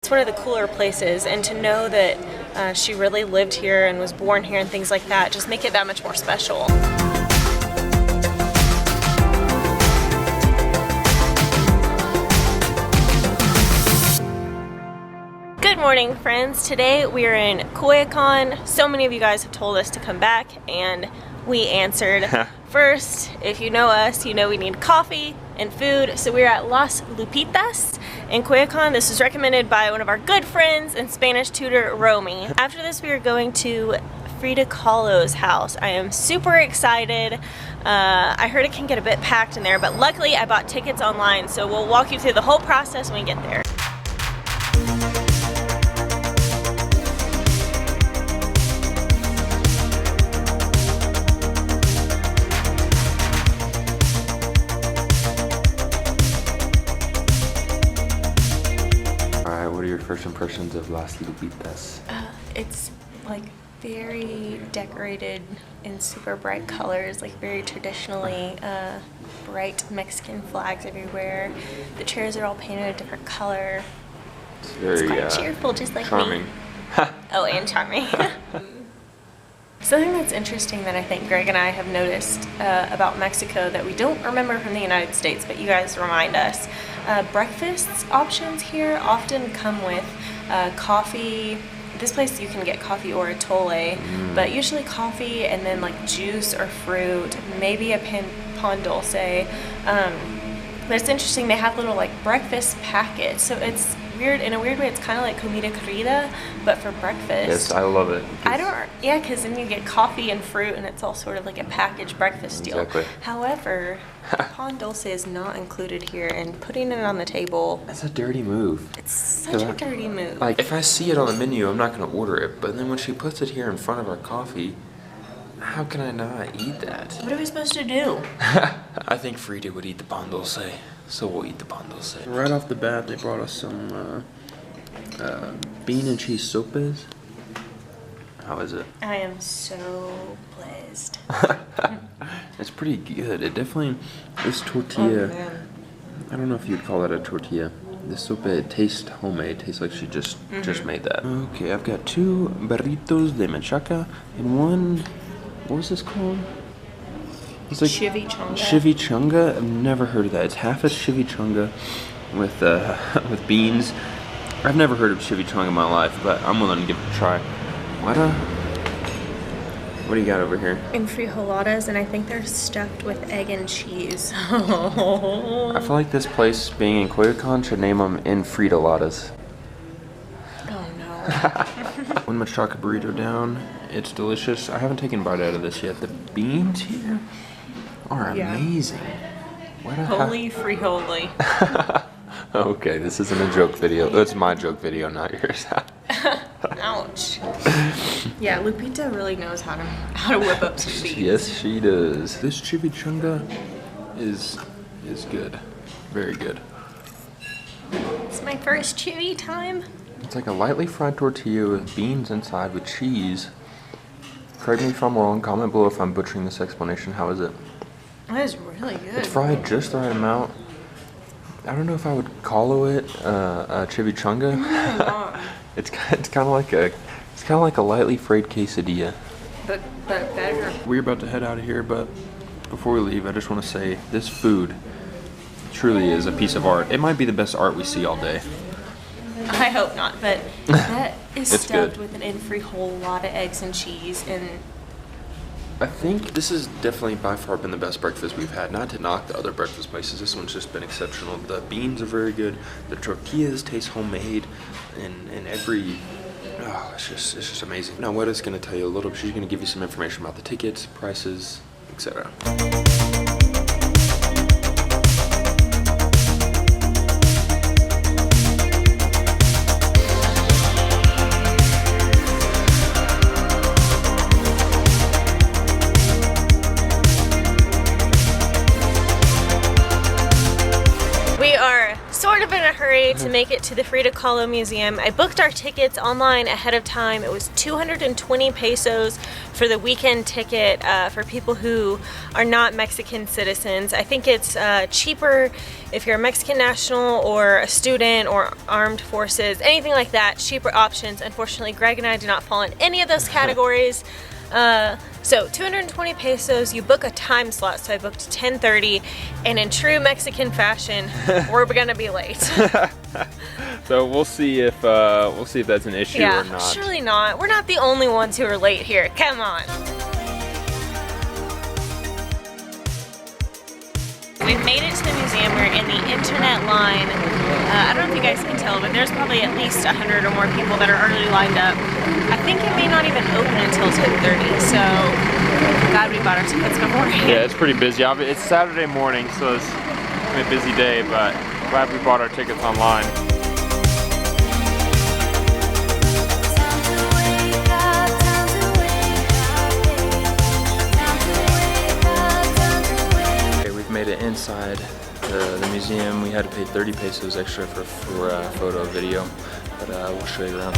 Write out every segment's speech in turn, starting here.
it's one of the cooler places, and to know that she really lived here and was born here and things like that just make it that much more special. Good morning, friends. Today we are in Cookin. So many of you guys have told us to come back, and we answered. First, if you know us, you know we need coffee and food. So we're at Las Lupitas in Cookin. This was recommended by one of our good friends and Spanish tutor, Romy. After this, we are going to Frida Kahlo's house. I am super excited. I heard it can get a bit packed in there, but luckily I bought tickets online, so we'll walk you through the whole process when we get there. What are your first impressions of Las Lupitas? It's like very decorated in super bright colors, like very traditionally bright Mexican flags everywhere. The chairs are all painted a different color. It's very quite cheerful, just like charming. Me. Oh, and charming. Something that's interesting that I think Greg and I have noticed about Mexico that we don't remember from the United States, but you guys remind us. Breakfast options here often come with coffee. This place you can get coffee or atole, but usually coffee and then like juice or fruit, maybe a pan dulce. But it's interesting, they have little like breakfast packets, so it's weird. In a weird way, it's kind of like comida corrida, but for breakfast. Yes, I love it. Yeah, because then you get coffee and fruit, and it's all sort of like a packaged breakfast deal. Exactly. However, pan dulce is not included here, and putting it on the table. That's a dirty move. It's such a dirty move. Like, if I see it on the menu, I'm not going to order it, but then when she puts it here in front of our coffee, how can I not eat that? What are we supposed to do? I think Frida would eat the pan dulce, so we'll eat the pan dulce. Right off the bat, they brought us some bean and cheese sopes. How is it? I am so pleased. It's pretty good. It definitely, This tortilla, Oh, man. I don't know if you'd call that a tortilla. This sope tastes homemade. Tastes like she just made that. Okay, I've got 2 burritos de machaca and one, what was this called? It's like Chimichanga. Chimichanga. I've never heard of that. It's half a chimichanga with beans. I've never heard of chimichanga in my life, but I'm willing to give it a try. What do you got over here? And frijoladas, and I think they're stuffed with egg and cheese. I feel like this place, being in Cookin, should name them in Fridoladas. Oh no. One machaca burrito down. It's delicious. I haven't taken a bite out of this yet. The beans here are amazing. Holy frijoles. Okay, this isn't a joke video. It's my joke video, not yours. Ouch. Yeah, Lupita really knows how to whip up some beans. Yes, she does. This chimichanga is good. Very good. It's my first chili time. It's like a lightly fried tortilla with beans inside with cheese. Correct me if I'm wrong. Comment below if I'm butchering this explanation. How is it? That is really good. It's fried just the right amount. I don't know if I would call it a chimichanga. It's kind of like a lightly fried quesadilla. But better. We're about to head out of here, but before we leave, I just want to say this food truly is a piece of art. It might be the best art we see all day. I hope not, but that is It's stuffed good. with an in-frijol, eggs and cheese, and I think this has definitely by far been the best breakfast we've had. Not to knock the other breakfast places, this one's just been exceptional. The beans are very good. The tortillas taste homemade, and every it's just amazing. Now, what is going to tell you a little bit? She's going to give you some information about the tickets, prices, etc. we are sort of in a hurry to make it to the Frida Kahlo Museum. I booked our tickets online ahead of time. It was 220 pesos for the weekend ticket for people who are not Mexican citizens. I think it's cheaper if you're a Mexican national or a student or armed forces, anything like that, cheaper options. Unfortunately, Greg and I do not fall in any of those categories. So 220 pesos, you book a time slot, so I booked 10:30, and in true Mexican fashion, we're gonna be late. So we'll see if that's an issue or not. Surely not. We're not the only ones who are late here. Come on. We've made it to the museum. We're in the internet line. I don't know if you guys can tell, but there's probably at least 100 or more people that are already lined up. I think it may not even open until 10:30, so glad we bought our tickets beforehand. Yeah, it's pretty busy. It's Saturday morning, so it's a busy day, but glad we bought our tickets online. Made it inside the museum. We had to pay 30 pesos extra for photo video, but we'll show you around.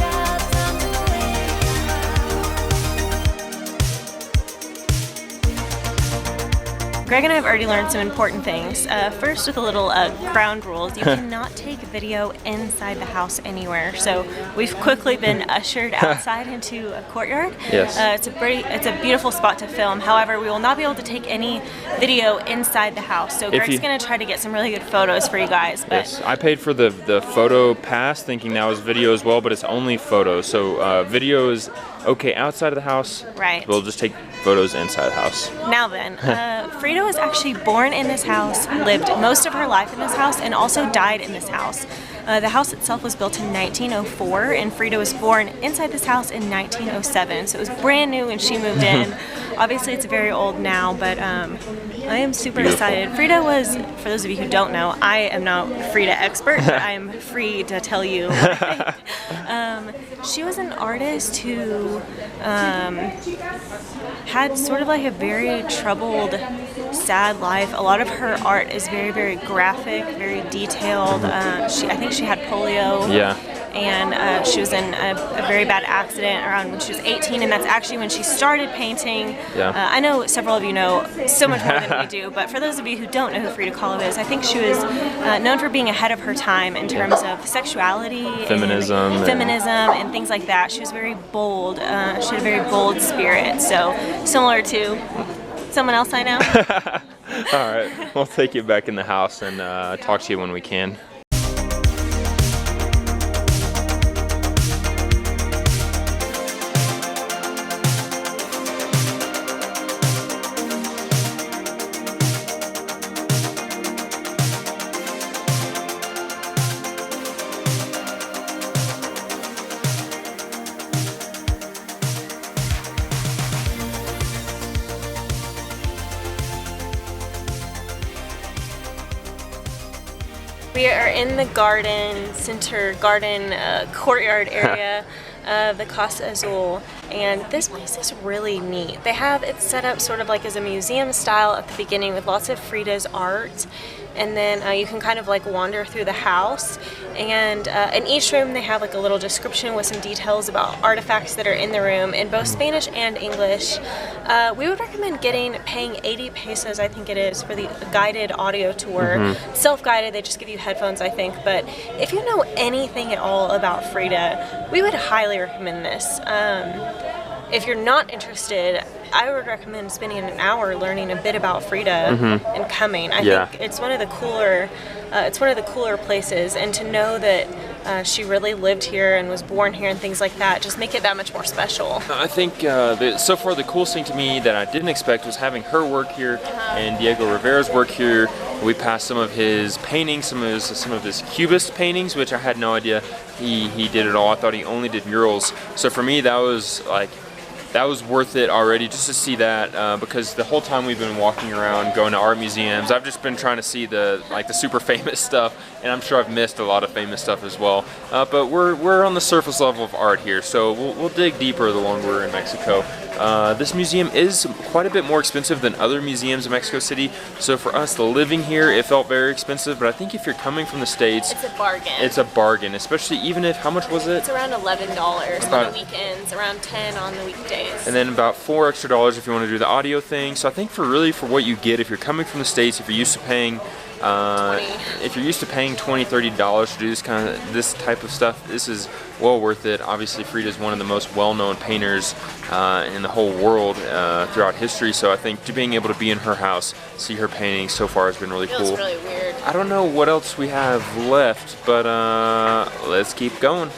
Greg and I have already learned some important things. First, with a little ground rules, you cannot take video inside the house anywhere. So we've quickly been ushered outside into a courtyard. Yes. It's a beautiful spot to film. However, we will not be able to take any video inside the house. So Greg's going to try to get some really good photos for you guys. But yes, I paid for the photo pass, thinking that was video as well, but it's only photos. So video is okay outside of the house. Right. We'll just take photos inside the house. Now then, Frida was actually born in this house, lived most of her life in this house, and also died in this house. The house itself was built in 1904, and Frida was born inside this house in 1907. So it was brand new when she moved in. Obviously, it's very old now, but I am super excited. Frida was, for those of you who don't know, I am not a Frida expert, but I am free to tell you what I think. She was an artist who had sort of like a very troubled, sad life. A lot of her art is very, very graphic, very detailed. I think she had polio. Yeah. And she was in a very bad accident around when she was 18, and that's actually when she started painting. Yeah. I know several of you know so much more than we do, but for those of you who don't know who Frida Kahlo is, I think she was known for being ahead of her time in terms of sexuality, feminism, and things like that. She was very bold. She had a very bold spirit, so similar to someone else I know. All right, we'll take you back in the house and talk to you when we can. We are in the courtyard area of the Casa Azul, and this place is really neat. They have it set up sort of like as a museum style at the beginning with lots of Frida's art, and then you can kind of like wander through the house, and in each room they have like a little description with some details about artifacts that are in the room in both Spanish and English. We would recommend paying 80 pesos, I think it is, for the guided audio tour. Self-guided, they just give you headphones, I think, but if you know anything at all about Frida, we would highly recommend this. If you're not interested, I would recommend spending an hour learning a bit about Frida and coming. I think it's one of the cooler places, and to know that she really lived here and was born here and things like that just make it that much more special. I think so far the coolest thing to me that I didn't expect was having her work here and Diego Rivera's work here. We passed some of his paintings, some of his Cubist paintings, which I had no idea he did it all. I thought he only did murals. So for me, that was worth it already, just to see that, because the whole time we've been walking around, going to art museums, I've just been trying to see the super famous stuff, and I'm sure I've missed a lot of famous stuff as well. But we're on the surface level of art here, so we'll dig deeper the longer we're in Mexico. This museum is quite a bit more expensive than other museums in Mexico City. So for us, the living here, it felt very expensive. But I think if you're coming from the States, it's a bargain. It's a bargain, especially even if, how much was it? It's around $11 on the weekends, around $10 on the weekdays. And then about $4 extra if you want to do the audio thing. So I think for what you get, if you're coming from the States, if you're used to paying if you're used to paying $20, $30 to do this type of stuff, this is well worth it. Obviously, Frida is one of the most well-known painters in the whole world throughout history. So I think being able to be in her house, see her painting so far has been really cool. Feels really weird. I don't know what else we have left, but let's keep going.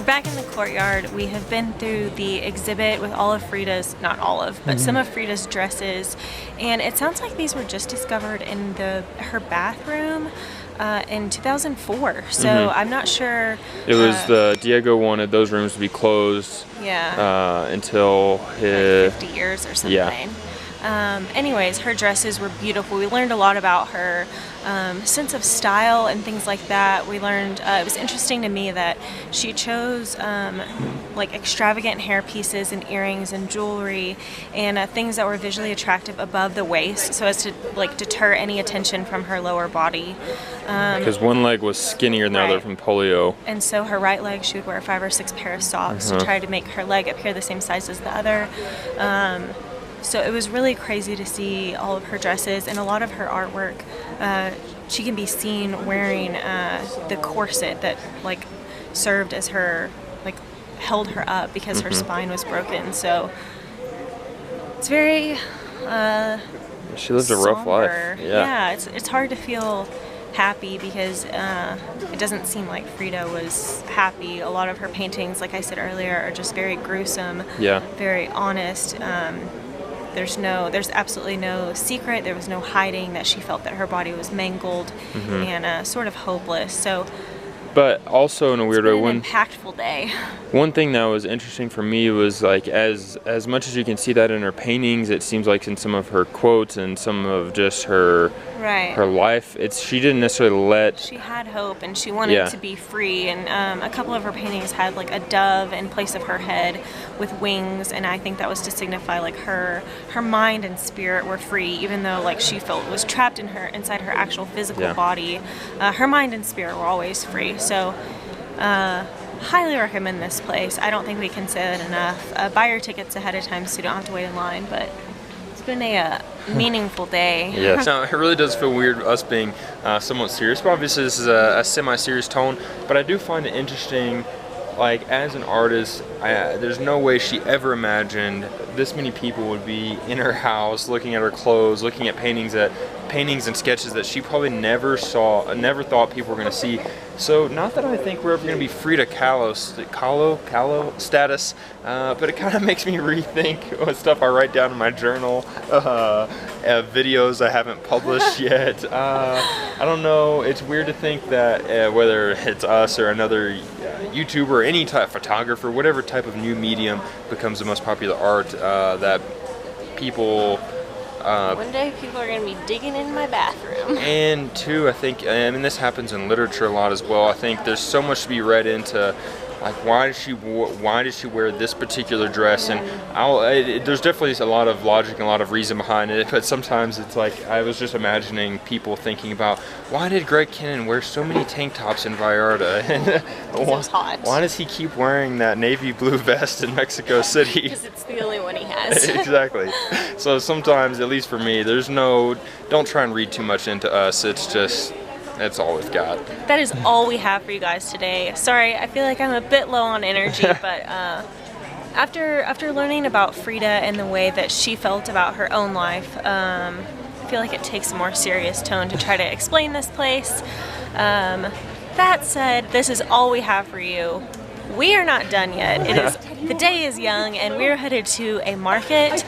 Back in the courtyard, we have been through the exhibit with all of Frida's, not all of, but some of Frida's dresses, and it sounds like these were just discovered in her bathroom in 2004. So I'm not sure. It was Diego wanted those rooms to be closed. Yeah. Until like 50 years or something. Yeah. Anyways, her dresses were beautiful. We learned a lot about her sense of style and things like that. We learned, it was interesting to me that she chose like extravagant hair pieces and earrings and jewelry and things that were visually attractive above the waist so as to like deter any attention from her lower body. Because one leg was skinnier than the other from polio. And so her right leg, she would wear 5 or 6 pair of socks to try to make her leg appear the same size as the other. So it was really crazy to see all of her dresses and a lot of her artwork. She can be seen wearing the corset that like served as her, like held her up because her spine was broken. So it's very she lived a rough life. Yeah, it's hard to feel happy because it doesn't seem like Frida was happy. A lot of her paintings, like I said earlier, are just very gruesome, very honest. There's absolutely no secret. There was no hiding that she felt that her body was mangled and sort of hopeless. So, but also in a weird way, an impactful day. One thing that was interesting for me was like as much as you can see that in her paintings, it seems like in some of her quotes and some of just her life, she didn't necessarily she had hope and she wanted to be free, and a couple of her paintings had like a dove in place of her head with wings, and I think that was to signify like her mind and spirit were free, even though like she felt was trapped inside her actual physical body. Her mind and spirit were always free. So highly recommend this place. I don't think we can say that enough. Buy your tickets ahead of time so you don't have to wait in line, but it's been a meaningful day. Yes. Now, it really does feel weird us being somewhat serious, but obviously this is a semi-serious tone, but I do find it interesting, like as an artist, there's no way she ever imagined this many people would be in her house looking at her clothes, looking at paintings and sketches that she probably never thought people were going to see. So not that I think we're ever going to be Frida Kahlo status, but it kind of makes me rethink what stuff I write down in my journal, videos I haven't published yet. I don't know, it's weird to think that whether it's us or another YouTuber or any type of photographer, whatever type of new medium becomes the most popular art, that people one day people are going to be digging in my bathroom. And two, I think, this happens in literature a lot as well, I think there's so much to be read into like why did she wear this particular dress, and there's definitely a lot of logic and a lot of reason behind it, but sometimes it's like I was just imagining people thinking about why did Greg Kinnan wear so many tank tops in Vallarta, and it was hot. Why does he keep wearing that navy blue vest in Mexico City? Because it's the only one he has. Exactly. So sometimes, at least for me, don't try and read too much into us. That's all we've got. That is all we have for you guys today. Sorry, I feel like I'm a bit low on energy, but after learning about Frida and the way that she felt about her own life, I feel like it takes a more serious tone to try to explain this place. That said, this is all we have for you. we are not done yet. It is the day is young, and we're headed to a market,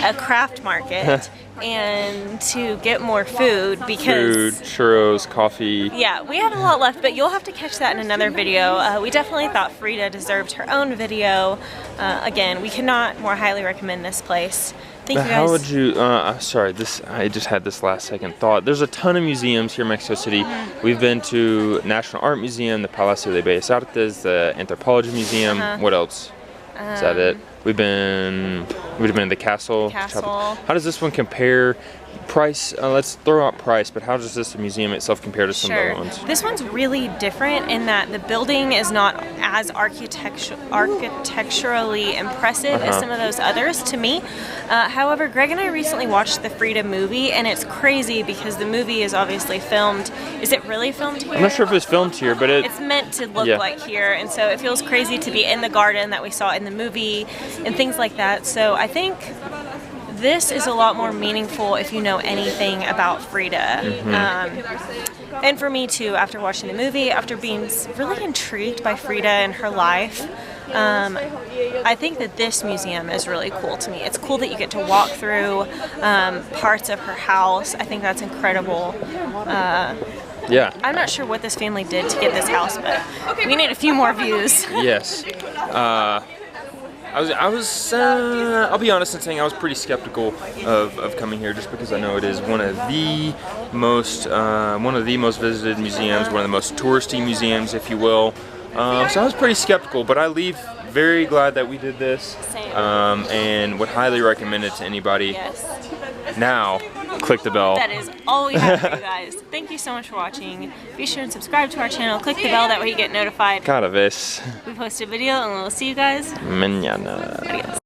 a craft market, and to get more food because Food, churros, coffee. yeah, we have a lot left, but you'll have to catch that in another video. We definitely thought Frida deserved her own video. Again, we cannot more highly recommend this place. Thank you guys. How would you, sorry, I just had this last second thought. There's a ton of museums here in Mexico City. We've been to National Art Museum, the Palacio de Bellas Artes, the Anthropology Museum. What else? Is that it? We've been in the castle. Castle. How does this one compare? Price, let's throw out price, but how does this museum itself compare to some of the other ones? This one's really different in that the building is not as architecturally impressive as some of those others to me. However, Greg and I recently watched the Frida movie, and it's crazy because the movie is obviously filmed. Is it really filmed here? I'm not sure if it's filmed here, but it's meant to look like here, and so it feels crazy to be in the garden that we saw in the movie and things like that. So I think this is a lot more meaningful if you know anything about Frida. And for me too, after watching the movie, after being really intrigued by Frida and her life, I think that this museum is really cool to me. It's cool that you get to walk through parts of her house. I think that's incredible. yeah. I'm not sure what this family did to get this house, but we need a few more views. Yes. I'll be honest in saying I was pretty skeptical of coming here just because I know it is one of the most visited museums, one of the most touristy museums, if you will. So I was pretty skeptical, but I leave very glad that we did this, and would highly recommend it to anybody. Yes. Now, click the bell. That is all we have for you guys. Thank you so much for watching. Be sure and subscribe to our channel. Click the bell, that way you get notified. Cada vez We post a video, and we'll see you guys mañana. Adios.